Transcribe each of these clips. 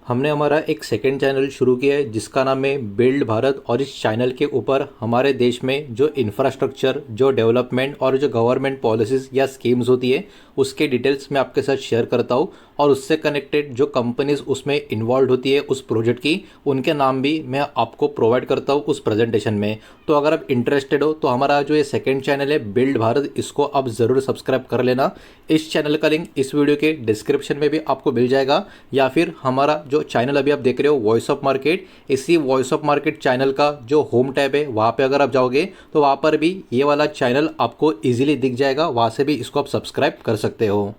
हमने हमारा एक सेकंड चैनल शुरू किया है जिसका नाम है बिल्ड भारत। और इस चैनल के ऊपर हमारे देश में जो इंफ्रास्ट्रक्चर, जो डेवलपमेंट और जो गवर्नमेंट पॉलिसीज़ या स्कीम्स होती है उसके डिटेल्स मैं आपके साथ शेयर करता हूँ। और उससे कनेक्टेड जो कंपनीज उसमें इन्वॉल्व होती है उस प्रोजेक्ट की, उनके नाम भी मैं आपको प्रोवाइड करता हूँ उस प्रेजेंटेशन में। तो अगर आप इंटरेस्टेड हो तो हमारा जो ये सेकंड चैनल है बिल्ड भारत, इसको आप ज़रूर सब्सक्राइब कर लेना। इस चैनल का लिंक इस वीडियो के डिस्क्रिप्शन में भी आपको मिल जाएगा, या फिर हमारा जो चैनल अभी आप देख रहे हो वॉइस ऑफ मार्केट, इसी वॉइस ऑफ मार्केट चैनल का जो होम टैब है वहाँ पे अगर आप जाओगे तो वहाँ पर भी ये वाला चैनल आपको इजीली दिख जाएगा, वहाँ से भी इसको आप सब्सक्राइब कर सकते हो।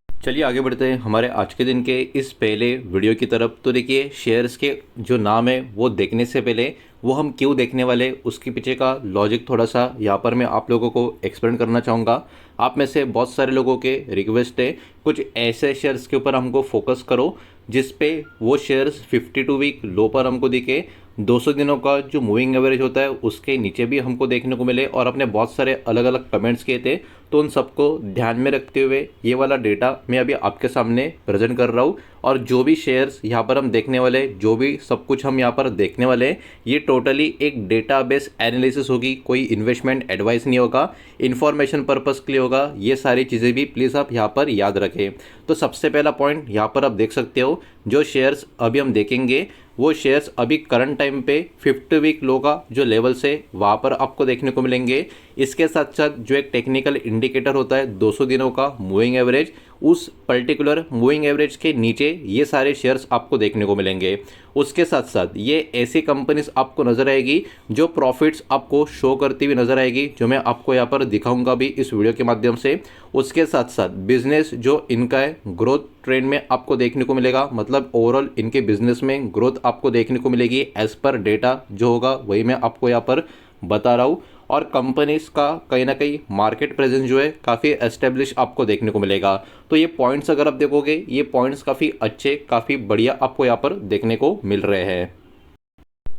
चलिए आगे बढ़ते हैं हमारे आज के दिन के इस पहले वीडियो की तरफ। तो देखिए, शेयर्स के जो नाम है वो देखने से पहले वो हम क्यों देखने वाले, उसके पीछे का लॉजिक थोड़ा सा यहाँ पर मैं आप लोगों को एक्सप्लेन करना चाहूँगा। आप में से बहुत सारे लोगों के रिक्वेस्ट है कुछ ऐसे शेयर्स के ऊपर हमको फोकस करो जिस पे वो शेयर्स 52 वीक लो पर हमको दिखे, 200 दिनों का जो मूविंग एवरेज होता है उसके नीचे भी हमको देखने को मिले। और अपने बहुत सारे अलग अलग कमेंट्स किए थे, तो उन सबको ध्यान में रखते हुए ये वाला डेटा मैं अभी आपके सामने प्रेजेंट कर रहा हूँ। और जो भी शेयर्स यहाँ पर हम देखने वाले, जो भी सब कुछ हम यहाँ पर देखने वाले हैं, ये टोटली एक डेटाबेस एनालिसिस होगी, कोई इन्वेस्टमेंट एडवाइस नहीं होगा, इन्फॉर्मेशन पर्पस के लिए होगा। ये सारी चीज़ें भी प्लीज़ आप यहाँ पर याद रखें। तो सबसे पहला पॉइंट यहाँ पर आप देख सकते हो, जो शेयर्स अभी हम देखेंगे वो शेयर्स अभी करंट टाइम पे 50 वीक लो का जो लेवल्स है वहाँ पर आपको देखने को मिलेंगे। इसके साथ साथ जो एक टेक्निकल इंडिकेटर होता है 200 दिनों का मूविंग एवरेज, उस पर्टिकुलर मूविंग एवरेज के नीचे ये सारे शेयर्स आपको देखने को मिलेंगे। उसके साथ साथ ये ऐसी कंपनीज आपको नज़र आएगी जो प्रॉफिट्स आपको शो करती हुई नज़र आएगी, जो मैं आपको यहाँ पर दिखाऊंगा भी इस वीडियो के माध्यम से। उसके साथ साथ बिजनेस जो इनका है ग्रोथ ट्रेंड में आपको देखने को मिलेगा, मतलब ओवरऑल इनके बिजनेस में ग्रोथ आपको देखने को मिलेगी। एज पर डेटा जो होगा वही मैं आपको यहाँ पर बता रहा हूँ। और कंपनीज का कहीं ना कहीं मार्केट प्रेजेंस जो है काफ़ी एस्टेब्लिश आपको देखने को मिलेगा। तो ये पॉइंट्स अगर आप देखोगे, ये पॉइंट्स काफ़ी अच्छे, काफ़ी बढ़िया आपको यहाँ पर देखने को मिल रहे हैं।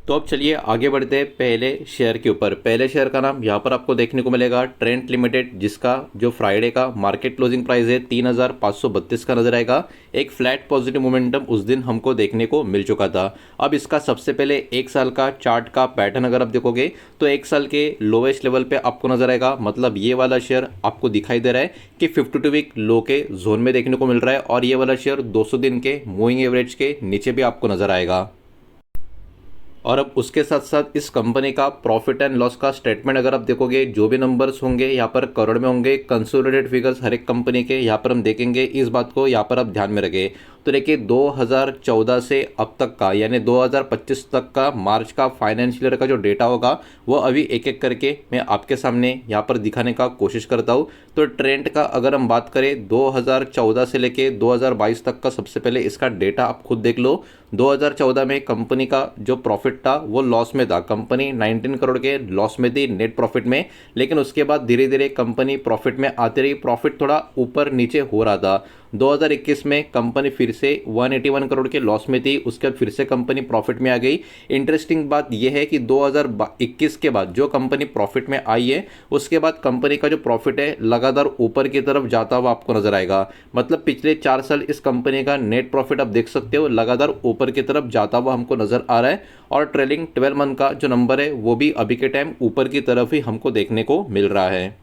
तो अब चलिए आगे बढ़ते हैं पहले शेयर के ऊपर। पहले शेयर का नाम यहाँ पर आपको देखने को मिलेगा ट्रेंट लिमिटेड, जिसका जो फ्राइडे का मार्केट क्लोजिंग प्राइस है 3532 का नजर आएगा। एक फ्लैट पॉजिटिव मोमेंटम उस दिन हमको देखने को मिल चुका था। अब इसका सबसे पहले एक साल का चार्ट का पैटर्न अगर आप देखोगे तो एक साल के लोवेस्ट लेवल पे आपको नजर आएगा, मतलब ये वाला शेयर आपको दिखाई दे रहा है कि 52 वीक लो के जोन में देखने को मिल रहा है। और ये वाला शेयर 200 दिन के मूविंग एवरेज के नीचे भी आपको नजर आएगा। और अब उसके साथ साथ इस कंपनी का प्रॉफिट एंड लॉस का स्टेटमेंट अगर आप देखोगे, जो भी नंबर्स होंगे यहाँ पर करोड़ में होंगे। कंसोलिडेटेड फिगर्स हर एक कंपनी के यहाँ पर हम देखेंगे, इस बात को यहाँ पर आप ध्यान में रखें। तो देखिए 2014 से अब तक का, यानी 2025 तक का मार्च का फाइनेंशियल ईयर का जो डेटा होगा वो अभी एक एक करके मैं आपके सामने यहाँ पर दिखाने का कोशिश करता हूँ। तो ट्रेंड का अगर हम बात करें 2014 से लेके 2022 तक का, सबसे पहले इसका डेटा आप खुद देख लो। 2014 में कंपनी का जो प्रॉफिट था वो लॉस में था, कंपनी 19 करोड़ के लॉस में थी नेट प्रॉफिट में। लेकिन उसके बाद धीरे धीरे कंपनी प्रॉफिट में आती रही, प्रॉफिट थोड़ा ऊपर नीचे हो रहा था। 2021 में कंपनी फिर से 181 करोड़ के लॉस में थी, उसके बाद फिर से कंपनी प्रॉफिट में आ गई। इंटरेस्टिंग बात यह है कि 2021 के बाद जो कंपनी प्रॉफिट में आई है उसके बाद कंपनी का जो प्रॉफिट है लगातार ऊपर की तरफ जाता हुआ आपको नजर आएगा। मतलब पिछले 4 साल इस कंपनी का नेट प्रॉफिट आप देख सकते हो लगातार ऊपर की तरफ जाता हुआ हमको नजर आ रहा है। और ट्रेलिंग 12 मंथ का जो नंबर है वो भी अभी के टाइम ऊपर की तरफ ही हमको देखने को मिल रहा है।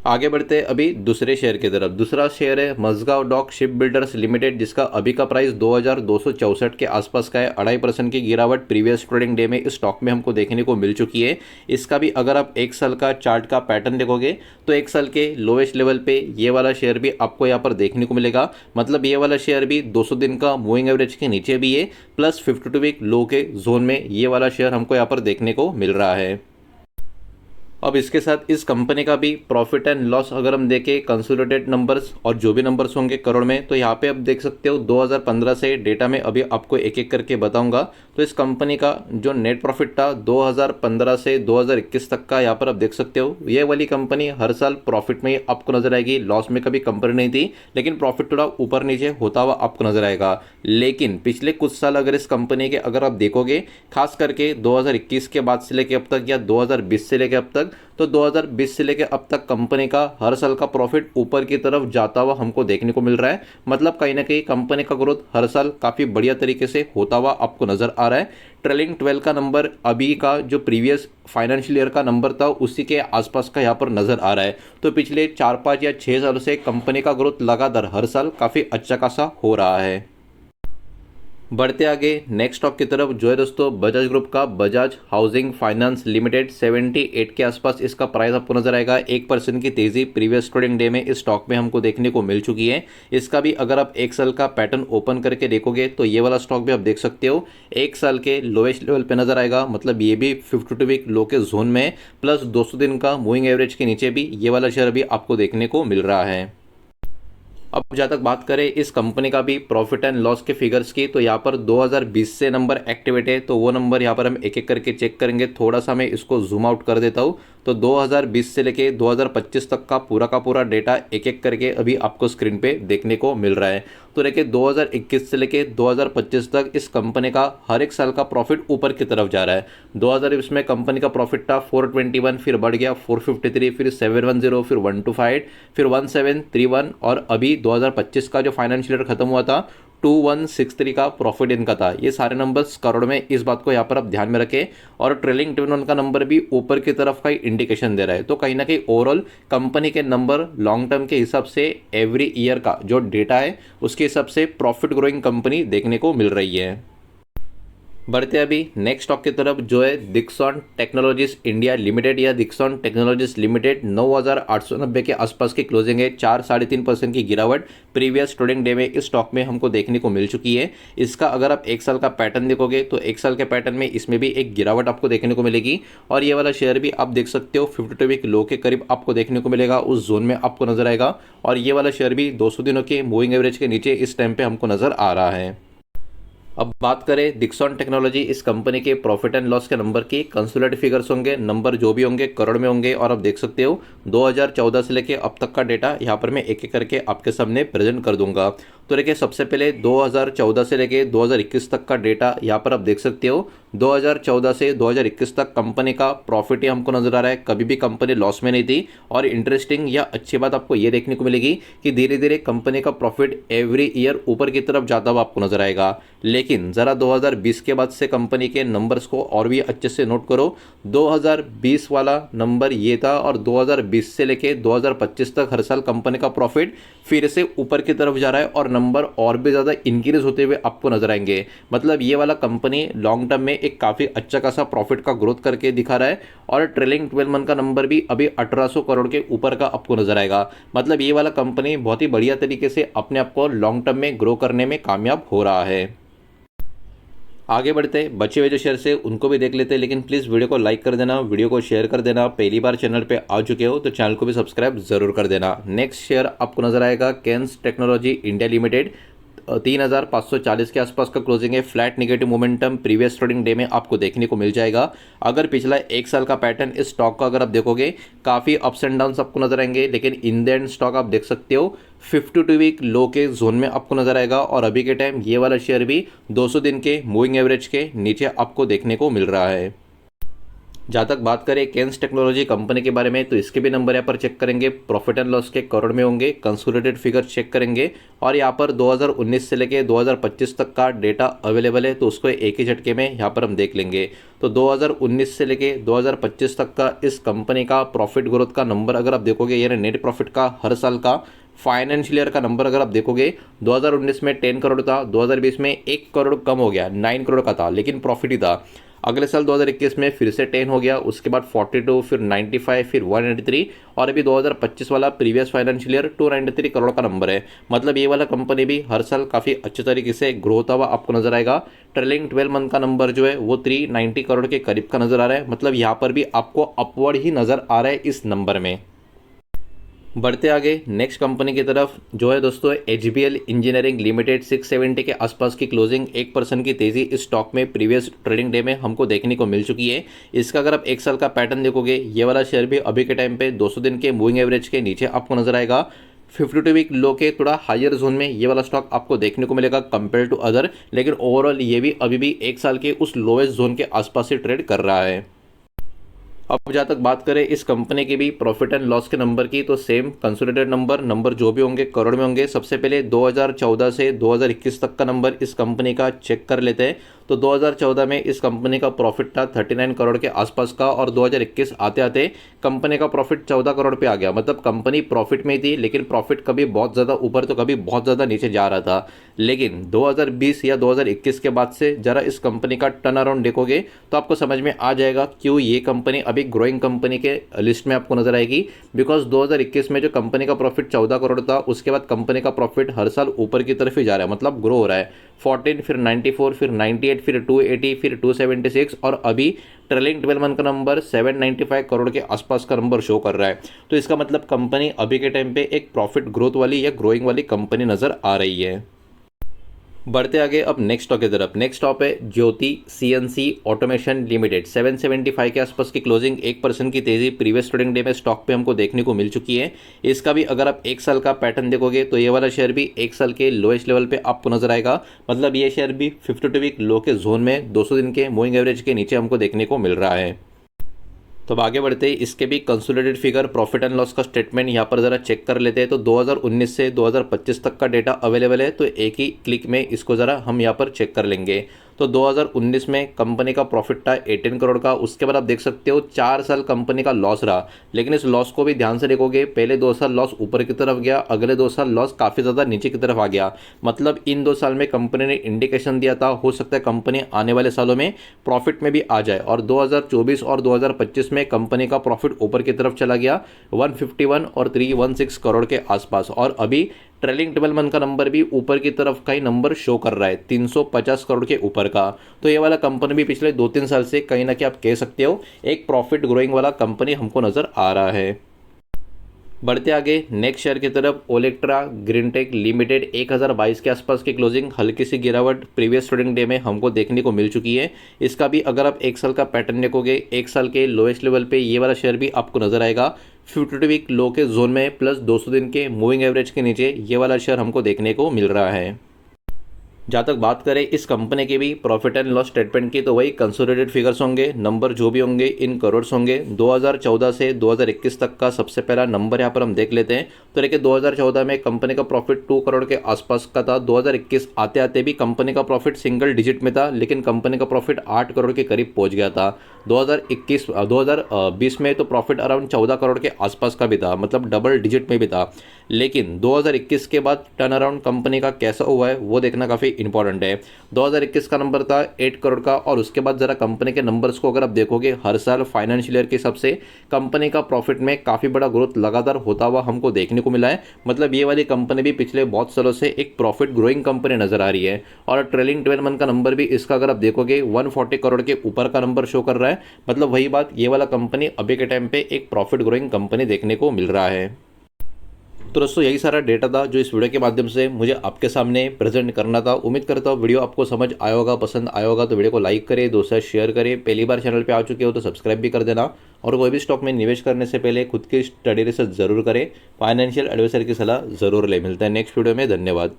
आगे बढ़ते हैं अभी दूसरे शेयर की तरफ। दूसरा शेयर है Mazagon dock ship builders limited, जिसका अभी का प्राइस 2264 के आसपास का है। 2.5% की गिरावट प्रीवियस ट्रेडिंग डे में इस स्टॉक में हमको देखने को मिल चुकी है। इसका भी अगर आप एक साल का चार्ट का पैटर्न देखोगे तो एक साल के लोवेस्ट लेवल पे ये वाला शेयर भी आपको यहाँ पर देखने को मिलेगा। मतलब ये वाला शेयर भी 200 दिन का मूविंग एवरेज के नीचे भी है, प्लस 52 वीक लो के जोन में ये वाला शेयर हमको यहाँ पर देखने को मिल रहा है। अब इसके साथ इस कंपनी का भी प्रॉफिट एंड लॉस अगर हम देखें, कंसोलिडेटेड नंबर्स और जो भी नंबर्स होंगे करोड़ में, तो यहाँ पे आप देख सकते हो 2015 से डेटा में अभी आपको एक एक करके बताऊंगा। तो इस कंपनी का जो नेट प्रॉफिट था 2015 से 2021 तक का, यहाँ पर आप देख सकते हो ये वाली कंपनी हर साल प्रॉफिट में ही आपको नजर आएगी। लॉस में कभी कंपनी नहीं थी, लेकिन प्रॉफिट थोड़ा ऊपर नीचे होता हुआ आपको नजर आएगा। लेकिन पिछले कुछ साल अगर इस कंपनी के अगर आप देखोगे, खास करके 2021 के बाद से लेके अब तक या 2020 से लेके अब तक, तो 2020 से लेकर अब तक कंपनी का हर साल का प्रॉफिट ऊपर की तरफ जाता हुआ हमको देखने को मिल रहा है। मतलब कहीं ना कहीं कंपनी का ग्रोथ हर साल काफ़ी बढ़िया तरीके से होता हुआ आपको नज़र आ रहा है। ट्रेलिंग 12 का नंबर अभी का जो प्रीवियस फाइनेंशियल ईयर का नंबर था उसी के आसपास का यहाँ पर नज़र आ रहा है। तो पिछले 4-5 या 6 सालों से कंपनी का ग्रोथ लगातार हर साल काफ़ी अच्छा खासा हो रहा है। बढ़ते आगे नेक्स्ट स्टॉक की तरफ जो है दोस्तों, बजाज ग्रुप का बजाज हाउसिंग फाइनेंस लिमिटेड 78 के आसपास इसका प्राइस आपको नजर आएगा। 1% की तेजी प्रीवियस ट्रेडिंग डे में इस स्टॉक में हमको देखने को मिल चुकी है। इसका भी अगर आप एक साल का पैटर्न ओपन करके देखोगे तो ये वाला स्टॉक भी आप देख सकते हो एक साल के लोएस्ट लेवल पे नजर आएगा। मतलब ये भी 52 वीक लो के जोन में प्लस 200 दिन का मूविंग एवरेज के नीचे भी ये वाला शेयर भी आपको देखने को मिल रहा है। अब जहाँ तक बात करें इस कंपनी का भी प्रॉफिट एंड लॉस के फिगर्स की, तो यहाँ पर 2020 से नंबर एक्टिवेट है, तो वो नंबर यहाँ पर हम एक एक करके चेक करेंगे। थोड़ा सा मैं इसको जूम आउट कर देता हूँ। तो 2020 से लेके 2025 तक का पूरा डेटा एक एक करके अभी आपको स्क्रीन पे देखने को मिल रहा है। तो देखिए 2021 से लेके 2025 तक इस कंपनी का हर एक साल का प्रॉफिट ऊपर की तरफ जा रहा है। 2020 में कंपनी का प्रॉफिट था 421, फिर बढ़ गया 453, फिर 710, फिर 125, फिर 1731 और अभी 2025 का जो फाइनेंशियल ईयर खत्म हुआ था 2163 का प्रॉफिट इनका था। ये सारे नंबर्स करोड़ में, इस बात को यहाँ पर आप ध्यान में रखें। और ट्रेलिंग 12 का नंबर भी ऊपर की तरफ का इंडिकेशन दे रहा है। तो कहीं ना कहीं ओवरऑल कंपनी के नंबर लॉन्ग टर्म के हिसाब से एवरी ईयर का जो डेटा है उसके हिसाब से प्रॉफिट ग्रोइंग कंपनी देखने को मिल रही है। बढ़ते अभी नेक्स्ट स्टॉक की तरफ जो है दिक्सॉन टेक्नोलॉजीज इंडिया लिमिटेड या दिक्सॉन टेक्नोलॉजीज लिमिटेड 9890 के आसपास की क्लोजिंग है। 4-3.5% की गिरावट प्रीवियस ट्रेडिंग डे में इस स्टॉक में हमको देखने को मिल चुकी है। इसका अगर आप एक साल का पैटर्न देखोगे तो एक साल के पैटर्न में इसमें भी एक गिरावट आपको देखने को मिलेगी। और ये वाला शेयर भी आप देख सकते हो 52 वीक लो के करीब आपको देखने को मिलेगा, उस जोन में आपको नजर आएगा। और ये वाला शेयर भी 200 दिनों के मूविंग एवरेज के नीचे इस टाइम पे हमको नजर आ रहा है। अब बात करें दिक्सॉन टेक्नोलॉजी, इस कंपनी के प्रॉफिट एंड लॉस के नंबर की कंसोलिडेटेड फिगर्स होंगे, नंबर जो भी होंगे करोड़ में होंगे। और आप देख सकते हो 2014 से लेके अब तक का डेटा यहाँ पर मैं एक एक करके आपके सामने प्रेजेंट कर दूंगा। तो देखिए सबसे पहले 2014 से लेके 2021 तक का डेटा यहाँ पर आप देख सकते हो। 2014 से 2021 तक कंपनी का प्रॉफिट ही हमको नजर आ रहा है, कभी भी कंपनी लॉस में नहीं थी। और इंटरेस्टिंग या अच्छी बात आपको ये देखने को मिलेगी कि धीरे धीरे कंपनी का प्रॉफिट एवरी ईयर ऊपर की तरफ जाता हुआ आपको नजर आएगा। लेकिन जरा 2020 के बाद से कंपनी के नंबर्स को और भी अच्छे से नोट करो। 2020 वाला नंबर ये था और 2020 से लेके 2025 तक हर साल कंपनी का प्रॉफिट फिर से ऊपर की तरफ जा रहा है और नंबर और भी ज़्यादा इंक्रीज होते हुए आपको नजर आएंगे। मतलब ये वाला कंपनी लॉन्ग टर्म में एक काफ़ी अच्छा खासा प्रॉफिट का ग्रोथ करके दिखा रहा है। और ट्रेलिंग 12 मंथ का नंबर भी अभी 1800 करोड़ के ऊपर का आपको नजर आएगा। मतलब ये वाला कंपनी बहुत ही बढ़िया तरीके से अपने आप को लॉन्ग टर्म में ग्रो करने में कामयाब हो रहा है। आगे बढ़ते बचे हुए जो शेयर से उनको भी देख लेते हैं, लेकिन प्लीज़ वीडियो को लाइक कर देना, वीडियो को शेयर कर देना। पहली बार चैनल पे आ चुके हो तो चैनल को भी सब्सक्राइब जरूर कर देना। नेक्स्ट शेयर आपको नजर आएगा कैंस टेक्नोलॉजी इंडिया लिमिटेड, 3540 के आसपास का क्लोजिंग है। Flat negative momentum previous trading day में आपको देखने को मिल जाएगा। अगर पिछला एक साल का पैटर्न इस स्टॉक का अगर आप देखोगे काफ़ी अप्स एंड डाउन्स आपको नजर आएंगे, लेकिन इन द एंड स्टॉक आप देख सकते हो 52 वीक लो के जोन में आपको नजर आएगा। और अभी के टाइम ये वाला शेयर भी 200 दिन के मूविंग एवरेज के नीचे आपको देखने को मिल रहा है। जहाँ तक बात करें कैंस टेक्नोलॉजी कंपनी के बारे में तो इसके भी नंबर यहाँ पर चेक करेंगे, प्रॉफिट एंड लॉस के करोड़ में होंगे, कंसोलिडेटेड फिगर चेक करेंगे। और यहाँ पर 2019 से लेके 2025 तक का डेटा अवेलेबल है, तो उसको एक ही झटके में यहाँ पर हम देख लेंगे। तो 2019 से लेके 2025 तक का इस कंपनी का प्रॉफिट ग्रोथ का नंबर अगर आप देखोगे, यानी नेट प्रॉफिट का हर साल का फाइनेंशियल ईयर का नंबर अगर आप देखोगे 2019 में 10 करोड़ था, 2020 में 1 करोड़ कम हो गया, 9 करोड़ का था, लेकिन प्रॉफिट ही था। अगले साल 2021 में फिर से 10 हो गया, उसके बाद 42, फिर 95, फिर 183 और अभी 2025 वाला प्रीवियस फाइनेंशियल ईयर 293 करोड़ का नंबर है। मतलब ये वाला कंपनी भी हर साल काफ़ी अच्छे तरीके से ग्रो होता हुआ आपको नजर आएगा। ट्रेलिंग 12 मंथ का नंबर जो है वो 390 करोड़ के करीब का नजर आ रहा है। मतलब यहाँ पर भी आपको अपवर्ड ही नजर आ रहा है इस नंबर में। बढ़ते आगे नेक्स्ट कंपनी की तरफ जो है दोस्तों HBL इंजीनियरिंग लिमिटेड, 670 के आसपास की क्लोजिंग, 1% की तेजी इस स्टॉक में प्रीवियस ट्रेडिंग डे में हमको देखने को मिल चुकी है। इसका अगर आप एक साल का पैटर्न देखोगे ये वाला शेयर भी अभी के टाइम पे 200 दिन के मूविंग एवरेज के नीचे आपको नजर आएगा। 52 वीक लो के थोड़ा हायर जोन में ये वाला स्टॉक आपको देखने को मिलेगा कंपेयर टू अदर, लेकिन ओवरऑल ये भी अभी भी एक साल के उस लोएस्ट जोन के आसपास से ट्रेड कर रहा है। अब जहाँ तक बात करें इस कंपनी की भी प्रॉफिट एंड लॉस के नंबर की, तो सेम कंसोलिडेटेड नंबर जो भी होंगे करोड़ में होंगे। सबसे पहले 2014 से 2021 तक का नंबर इस कंपनी का चेक कर लेते हैं। तो 2014 में इस कंपनी का प्रॉफिट था 39 करोड़ के आसपास का, और 2021 आते आते कंपनी का प्रॉफिट 14 करोड़ पे आ गया। मतलब कंपनी प्रॉफिट में थी, लेकिन प्रॉफिट कभी बहुत ज़्यादा ऊपर तो कभी बहुत ज़्यादा नीचे जा रहा था। लेकिन 2020 या 2021 के बाद से ज़रा इस कंपनी का टर्न अराउंड देखोगे तो आपको समझ में आ जाएगा क्यों ये कंपनी अभी ग्रोइंग कंपनी के लिस्ट में आपको नजर आएगी। बिकॉज 2021 में जो कंपनी का प्रॉफिट 14 करोड़ था, उसके बाद कंपनी का प्रॉफिट हर साल ऊपर की तरफ ही जा रहा है, मतलब ग्रो हो रहा है। 14, फिर 94, फिर 98, फिर 280, फिर 276, और अभी ट्रेलिंग 12 मंथ का नंबर 795 करोड़ के आसपास का नंबर शो कर रहा है। तो इसका मतलब कंपनी अभी के टाइम पे एक प्रॉफिट ग्रोथ वाली या ग्रोइंग वाली कंपनी नजर आ रही है। बढ़ते आगे अब नेक्स्ट स्टॉक की तरफ। नेक्स्ट स्टॉक है ज्योति सीएनसी ऑटोमेशन लिमिटेड। 775 के आसपास की क्लोजिंग, 1% की तेजी प्रीवियस ट्रेडिंग डे में स्टॉक पे हमको देखने को मिल चुकी है। इसका भी अगर आप एक साल का पैटर्न देखोगे तो ये वाला शेयर भी एक साल के लोएस्ट लेवल पे आपको नजर आएगा। मतलब ये शेयर भी 52 वीक लो के जोन में 200 दिन के मूविंग एवरेज के नीचे हमको देखने को मिल रहा है। तो अब आगे बढ़ते ही इसके भी consolidated figure, profit and loss का स्टेटमेंट यहाँ पर ज़रा चेक कर लेते हैं। तो 2019 से 2025 तक का डेटा अवेलेबल है, तो एक ही क्लिक में इसको ज़रा हम यहाँ पर चेक कर लेंगे। तो 2019 में कंपनी का प्रॉफिट था 18 करोड़ का। उसके बाद आप देख सकते हो 4 साल कंपनी का लॉस रहा, लेकिन इस लॉस को भी ध्यान से देखोगे, पहले 2 साल लॉस ऊपर की तरफ गया, अगले 2 साल लॉस काफ़ी ज़्यादा नीचे की तरफ आ गया। मतलब इन 2 साल में कंपनी ने इंडिकेशन दिया था हो सकता है कंपनी आने वाले सालों में प्रॉफिट में भी आ जाए, और 2024 और 2025 में कंपनी का प्रॉफिट ऊपर की तरफ चला गया 151 और 316 करोड़ के आसपास। और अभी ट्रेलिंग 12 मंथ का नंबर भी ऊपर की तरफ का ही नंबर शो कर रहा है 350 करोड़ के ऊपर का। तो ये वाला कंपनी भी पिछले 2-3 साल से कहीं ना कहीं आप कह सकते हो एक प्रॉफिट ग्रोइंग वाला कंपनी हमको नजर आ रहा है। बढ़ते आगे नेक्स्ट शेयर की तरफ, ओलेक्ट्रा ग्रीनटेक लिमिटेड। 1022 के आसपास की क्लोजिंग, हल्की सी गिरावट प्रीवियस ट्रेडिंग डे में हमको देखने को मिल चुकी है। इसका भी अगर आप एक साल का पैटर्न देखोगे, एक साल के लोएस्ट लेवल पे ये वाला शेयर भी आपको नजर आएगा 52 वीक लो के जोन में, प्लस 200 दिन के मूविंग एवरेज के नीचे ये वाला शेयर हमको देखने को मिल रहा है। जहाँ तक बात करें इस कंपनी के भी प्रॉफिट एंड लॉस स्टेटमेंट की, तो वही कंसोलिडेटेड फिगर्स होंगे, नंबर जो भी होंगे इन करोड़्स होंगे। 2014 से 2021 तक का सबसे पहला नंबर यहाँ पर हम देख लेते हैं। तो देखिए 2014 में कंपनी का प्रॉफिट 2 करोड़ के आसपास का था। 2021 आते आते भी कंपनी का प्रॉफिट सिंगल डिजिट में था, लेकिन कंपनी का प्रॉफिट 8 करोड़ के करीब पहुंच गया था। 2020 में तो प्रॉफिट अराउंड 14 करोड़ के आसपास का भी था, मतलब डबल डिजिट में भी था। लेकिन 2021 के बाद टर्न अराउंड कंपनी का कैसा हुआ है वो देखना काफ़ी इंपॉर्टेंट है। 2021 का नंबर था 8 करोड़ का, और उसके बाद ज़रा कंपनी के नंबर्स को अगर आप देखोगे, हर साल फाइनेंशियल ईयर के हिसाब से कंपनी का प्रॉफिट में काफ़ी बड़ा ग्रोथ लगातार होता हुआ हमको देखने को मिला है। मतलब ये वाली कंपनी भी पिछले बहुत सालों से एक प्रॉफिट ग्रोइंग कंपनी नजर आ रही है। और ट्रेलिंग 12 मंथ का नंबर भी इसका अगर आप देखोगे 140 करोड़ के ऊपर का नंबर शो कर रहा है। मतलब वही बात, ये वाला कंपनी अभी के टाइम पे एक प्रॉफिट ग्रोइंग कंपनी देखने को मिल रहा है। तो दोस्तों यही सारा डेटा था जो इस वीडियो के माध्यम से मुझे आपके सामने प्रेजेंट करना था। उम्मीद करता हूँ वीडियो आपको समझ आया होगा, पसंद आया होगा। तो वीडियो को लाइक करें, दोस्तों शेयर करें, पहली बार चैनल पे आ चुके हो तो सब्सक्राइब भी कर देना। और कोई भी स्टॉक में निवेश करने से पहले खुद की स्टडी रिसर्च जरूर करें, फाइनेंशियल एडवाइजर की सलाह जरूर ले। मिलता है नेक्स्ट वीडियो में, धन्यवाद।